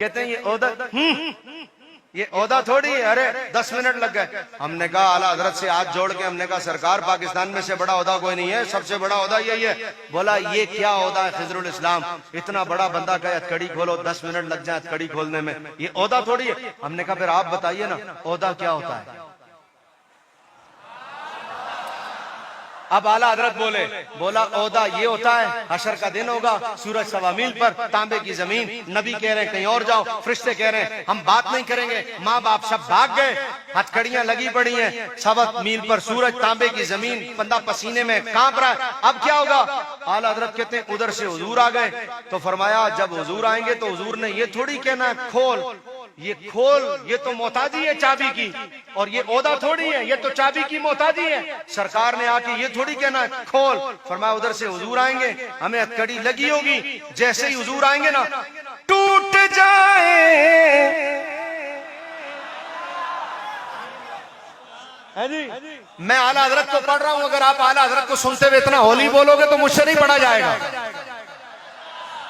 कहते हैं ये ओहदा थोड़ी है। अरे 10 मिनट लग गए। हमने कहा आला हजरत से हाथ जोड़ के हमने कहा सरकार पाकिस्तान में से बड़ा ओहदा कोई नहीं है, सबसे बड़ा ओहदा यही है। बोला ये क्या ओहदा है खिजरुल इस्लाम, इतना बड़ा बंदा कहे हथकड़ी खोलो 10 मिनट लग जाए हथकड़ी खोलने में, ये ओहदा थोड़ी है। हमने कहा फिर आप बताइए ना ओहदा क्या होता है। अब आला हजरत बोला ओहदा ये होता है हशर का दिन होगा, सूरज सवा मील पर, तांबे की जमीन, नबी कह रहे हैं कहीं और जाओ, फरिश्ते कह रहे हैं हम बात नहीं करेंगे, माँ बाप सब भाग गए, हथकड़ियां लगी पड़ी हैं, सवा मील पर सूरज, तांबे की जमीन, बंदा पसीने में कांप रहा है। अब क्या होगा? आला हजरत कहते हैं उधर से हुजूर आ गए तो फरमाया जब हुजूर आएंगे तो हुजूर ने ये थोड़ी कहना है खोल, ये खोल, ये तो मोहताजी है चाबी की, और ये ओहदा थोड़ी है, ये तो चाबी की मोहताजी है। सरकार ने आके ये थोड़ी कहना है खोल। फरमाया उधर से हुजूर आएंगे, हमें हथकड़ी लगी होगी, जैसे ही हुजूर आएंगे ना टूट जाए है जी। मैं आला हजरत को पढ़ रहा हूं, अगर आप आला हजरत को सुनते हुए इतना होली बोलोगे तो मुझसे नहीं पढ़ा जाएगा।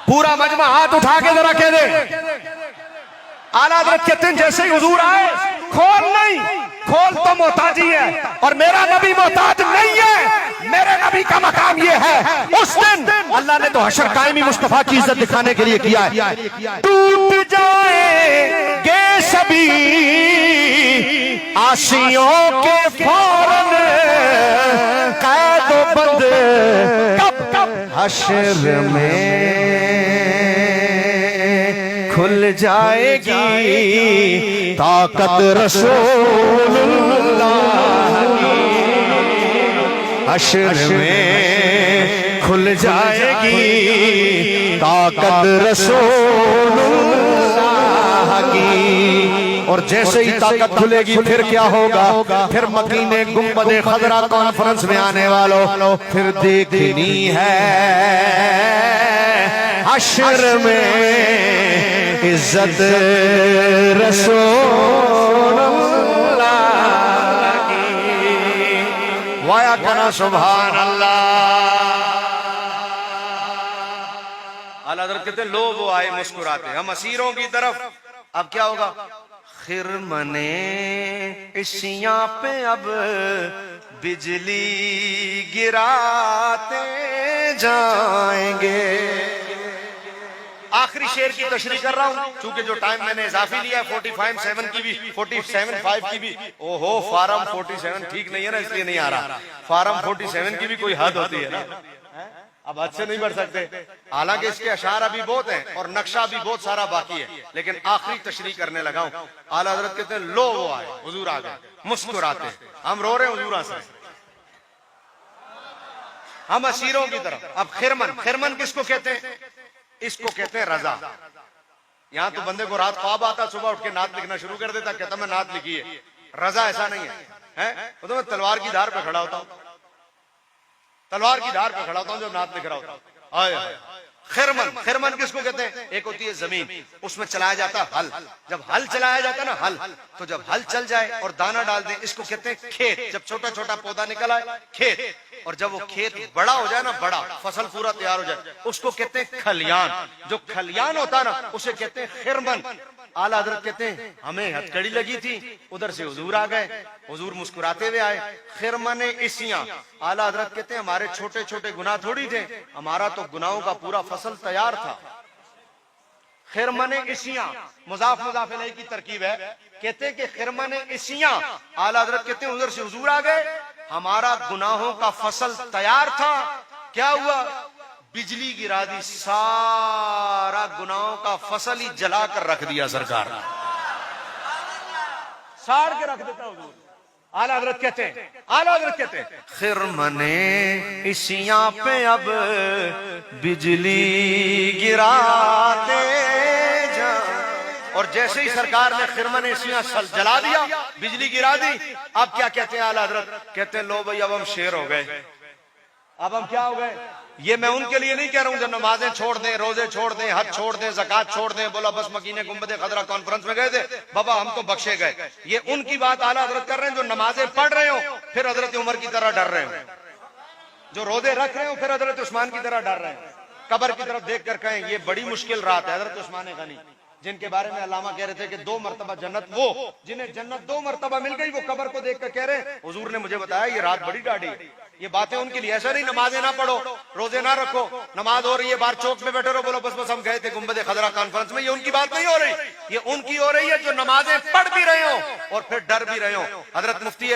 पूरा मजमा हाथ उठा के जरा कह दे। आला हजरत कहते हैं जैसे ही हुजूर आए खोल नहीं, खोल तो मोहताजी है और मेरा नबी मोहताज नहीं है। मेरे नबी का मकाम ये है, उस दिन अल्लाह ने तो हशर कायमी मुस्तफा की इज्जत दिखाने के लिए किया है। टूट जाएंगे सभी आशियों के फौरन कैद बंद कब हशर में खुल जाएगी ताकत रसूलुल्लाह की, हशर में खुल जाएगी ताकत रसूलुल्लाह की। और जैसे ही ताकत खुलेगी फिर क्या होगा? फिर मकीने गुंबदे खजरा कॉन्फ्रेंस में आने वालों फिर देखनी है हशर में इज्जत रसूलुल्लाह की। वाया कना सुभान अल्लाह। आला हज़रत कहते लो वो आए मुस्कुराते, हम असीरों की तरफ। अब क्या होगा? खिरमने इशियां पे अब बिजली गिराते जाएंगे। आखिरी शेर की तशरीह कर रहा हूं चूंकि जो टाइम मैंने इजाफी लिया 47 की भी 47.5 की भी। ओहो फार्म 47 ठीक नहीं है ना, इसलिए नहीं आ रहा। फार्म 47 की भी कोई हद होती है ना, अब हद से नहीं बढ़ सकते। हालांकि इसके अशार अभी बहुत हैं और नक्शा भी बहुत सारा बाकी है, लेकिन आखिरी तशरीह करने लगा हूं। आला हजरत कहते हैं लो वो आए, हुजूर आ गए मुस्कुराते, हम रो रहे हैं हुजूर से, हम असीरों की तरफ। अब खिरमन किसको कहते हैं? इसको कहते हैं रजा। यहाँ तो बंदे को रात ख्वाब आता, सुबह उठ के नात लिखना शुरू कर देता, कहता मैं नात लिखी है। रजा ऐसा नहीं है, तो मैं तलवार की धार पे खड़ा होता हूँ, तलवार की धार पे खड़ा होता हूँ जब नात लिख रहा होता हूँ। खिरमन किसको कहते हैं? एक होती है जमीन, उसमें चलाया जाता है हल। जब हल चलाया जाता है ना हल, तो जब हल चल जाए और दाना डाल दें, इसको कहते हैं खेत। जब छोटा छोटा पौधा निकल आए खेत, और जब वो खेत बड़ा हो जाए ना, बड़ा फसल पूरा तैयार हो जाए, उसको कहते हैं खलियान। जो खलियान होता है ना उसे कहते हैं खिरमन। आला हजरत कहते हैं हमें हथकड़ी लगी थी, उधर से हुजूर आ गए, हुजूर मुस्कुराते हुए आए। खिरमने इसियां, आला हजरत कहते हैं हमारे छोटे छोटे गुनाह थोड़ी थे, हमारा तो गुनाहों का पूरा फसल तैयार था। खिरमने इसियां मुजाफ मुजाफ इलैहि की तरकीब है। कहते हैं कि खिरमने इसियां, आला हजरत कहते हैं उधर से हुजूर आ गए, हमारा गुनाहों का फसल तैयार था। क्या हुआ? बिजली गिरा दी, सारा गुनाहों का फसल ही जला कर रख दिया सरकार, साड़ के रख देता हुजूर। आला हजरत कहते हैं खिरमने इशियां पे अब बिजली गिराते जा। और जैसे ही सरकार ने खिरमने इशियां जला दिया, बिजली गिरा दी, अब क्या कहते हैं आला हजरत? कहते हैं लो भाई अब हम शेर हो गए। अब हम क्या हो गए? ये मैं उनके लिए नहीं कह रहा हूं जो नमाजें छोड़ दें, रोजे छोड़ दें, हज छोड़ दें, ज़कात छोड़ दें, बोला बस मकीने गुंबदे खदरा कॉन्फ्रेंस में गए थे बाबा हम तो बख्शे गए। ये उनकी बात आला हजरत कर रहे हैं जो नमाजें पढ़ रहे हो फिर हजरत उमर की तरह डर रहे हो, जो रोजे रख रहे हो फिर हजरत उस्मान की तरह डर रहे हैं, कब्र की तरफ देख कर कहें ये बड़ी मुश्किल रात है हजरत उस्मान गनी, जिनके बारे में अल्लामा कह रहे थे कि 2 मरतबा जन्नत, वो जिन्हें जन्नत 2 मरतबा मिल गई, वो कब्र को देख कर कह रहे हुजूर ने मुझे बताया ये रात बड़ी डाढ़ी है। ये बातें उनके लिए ऐसा नहीं नमाजें ना पढ़ो, रोजे ना रखो, नमाज हो रही है बाहर चौक में बैठे रहो, बोलो बस बस हम गए थे गुंबद खजरा कॉन्फ्रेंस में, ये उनकी बात नहीं हो रही, ये उनकी हो रही है जो नमाजें पढ़ भी रहे हो और फिर डर भी रहे हो। हजरत मुफ्ती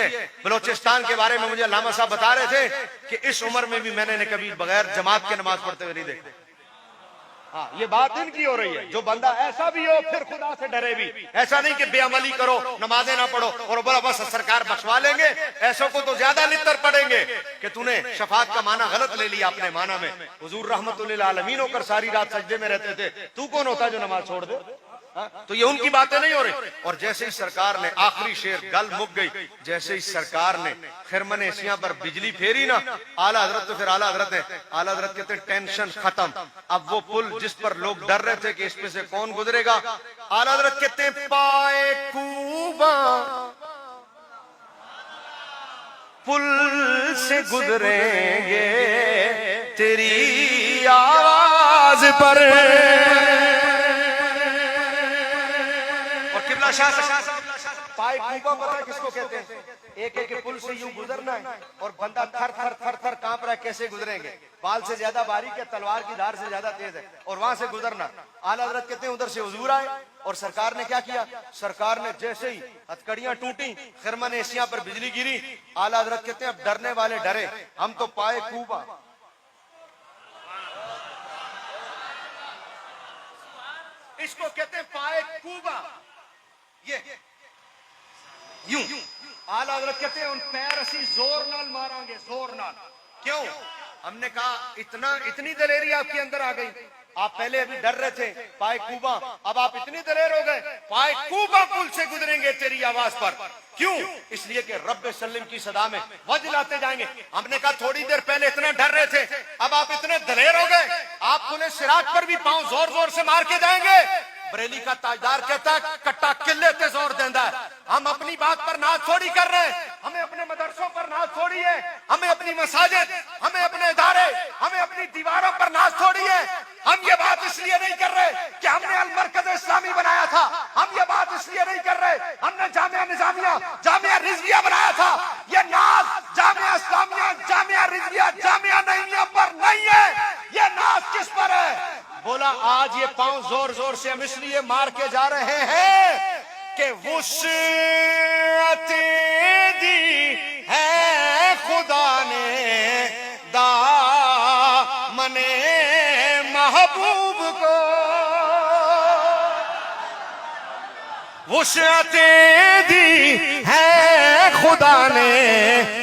बलोचिस्तान के बारे में मुझे अल्लामा साहब बता रहे थे कि इस उम्र में भी मैंने कभी बगैर जमात के नमाज पढ़ते हुए नहीं देखा। हाँ, ये बात इनकी हो रही है। जो बंदा ऐसा भी हो फिर खुदा से डरे भी, ऐसा नहीं कि बेअमली करो, नमाजें ना पढ़ो और बोला बस सरकार बख्शवा लेंगे, ऐसों को तो ज्यादा लित्तर पड़ेंगे कि तूने शफात का माना गलत ले लिया अपने माना में। हुजूर रहमतुल्लिल आलमीन होकर सारी रात सजदे में रहते थे, तू कौन होता है जो नमाज छोड़ दे? तो ये उनकी बातें नहीं हो रही। और जैसे ही सरकार ने आखिरी शेर गल मुक गई, जैसे ही सरकार ने खिरमन एशिया पर बिजली फेरी ना, आला हजरत तो फिर आला हजरत है, आला हजरत कहते हैं टेंशन खत्म। अब वो पुल जिस पर लोग डर रहे थे कि इस पे से कौन गुजरेगा, आला हजरत कहते हैं पाए कूबा पुल से गुजरेंगे तेरी आवाज पर। पाए कूबा पता है किसको कहते हैं? एक एक पुल से यूं गुजरना है और बंदा थर थर थर थर कांप रहा है, कैसे गुजरेंगे? बाल से ज्यादा बारीक है, तलवार की धार से ज्यादा तेज है, और वहां से गुजरना। आला हजरत कहते हैं उधर से हुजूर आए और सरकार ने क्या किया, सरकार ने जैसे ही हथकड़ियां टूटी, खिरमन एशिया पर बिजली गिरी, आला हजरत कहते हैं अब डरने वाले डरे, हम तो पाए कूबा। इसको कहते हैं पाए कूबा। ये यूं आला हजरत कहते हैं उन पैर असी जोर नाल मारांगे, जोर नाल। क्यों? हमने कहा इतनी दलेरी आपके अंदर आ गई, आप पहले अभी डर रहे थे पाए कूबा, अब आप इतनी दलेर हो गए पाए कूबा पुल से गुजरेंगे तेरी आवाज पर। क्यों? इसलिए कि रब्बे सल्लम की सदा में वजलाते जाएंगे। हमने कहा थोड़ी देर पहले इतना डर रहे थे, अब आप इतने दलेर हो गए, आप पुलिस सिराज पर भी पांव जोर जोर से मार के जाएंगे। बरेली का ताजदार कहता है कट्टा किले ते जोर देता है। हम अपनी बात पर नाज थोड़ी कर रहे हैं, हमें अपने मदरसों पर नाज थोड़ी है, हमें अपनी मसाजिद, हमें अपने इदारे, हमें अपनी दीवारों पर नाज थोड़ी है। हम ये बात इसलिए नहीं कर रहे कि हमने अल मरकज इस्लामी बनाया था, हम ये बात इसलिए नहीं कर रहे हमने जामिया निजामिया, जामिया रिजविया बनाया था। ये नाज जामिया इस्लामिया, जामिया रिजविया, जामिया नईमिया पर नहीं है, ये नाज किस पर है? बोला आज ये पांव जोर जोर से हम इसलिए मार के जा रहे हैं कि वुसअत दी है खुदा ने दामने महबूब को, वुसअत दी है खुदा ने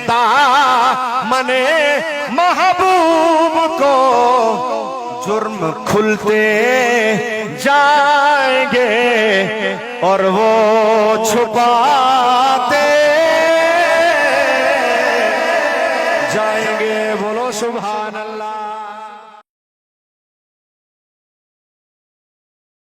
दामने महबूब को। जुर्म खुलते जाएंगे और वो छुपाते जाएंगे। बोलो सुभान अल्लाह।